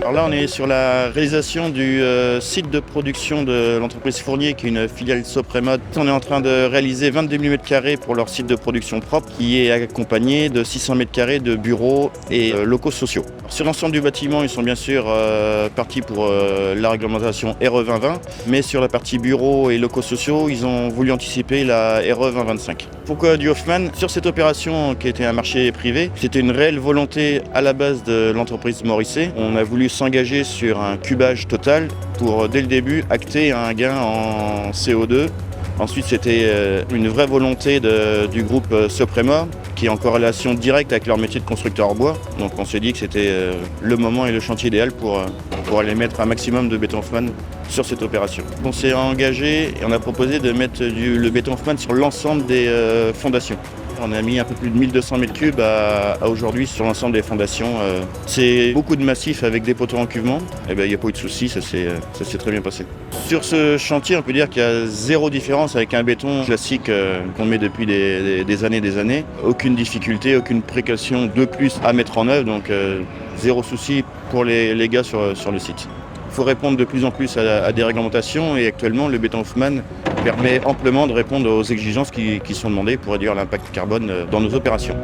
Alors là, on est sur la réalisation du site de production de l'entreprise Fournier, qui est une filiale Sopremod. On est en train de réaliser 22 000 m² pour leur site de production propre, qui est accompagné de 600 m² de bureaux et locaux sociaux. Sur l'ensemble du bâtiment, ils sont bien sûr partis pour la réglementation RE 2020, mais sur la partie bureaux et locaux sociaux, ils ont voulu anticiper la RE 2025. Pourquoi du Hoffmann? Sur cette opération qui était un marché privé, c'était une réelle volonté à la base de l'entreprise Morisset. On a voulu s'engager sur un cubage total pour, dès le début, acter un gain en CO2. Ensuite, c'était une vraie volonté du groupe Sopremod, qui est en corrélation directe avec leur métier de constructeur en bois. Donc on s'est dit que c'était le moment et le chantier idéal pour aller mettre un maximum de béton Hoffmann sur cette opération. On s'est engagé et on a proposé de mettre le béton Hoffmann sur l'ensemble des fondations. On a mis un peu plus de 1200 m³ à aujourd'hui sur l'ensemble des fondations. C'est beaucoup de massifs avec des poteaux en cuvement. Il n'y a pas eu de soucis, ça s'est très bien passé. Sur ce chantier, on peut dire qu'il y a zéro différence avec un béton classique qu'on met depuis des années. Aucune difficulté, aucune précaution de plus à mettre en œuvre, donc zéro souci pour les gars sur le site. Il faut répondre de plus en plus à des réglementations et actuellement le béton Hoffmann permet amplement de répondre aux exigences qui sont demandées pour réduire l'impact carbone dans nos opérations.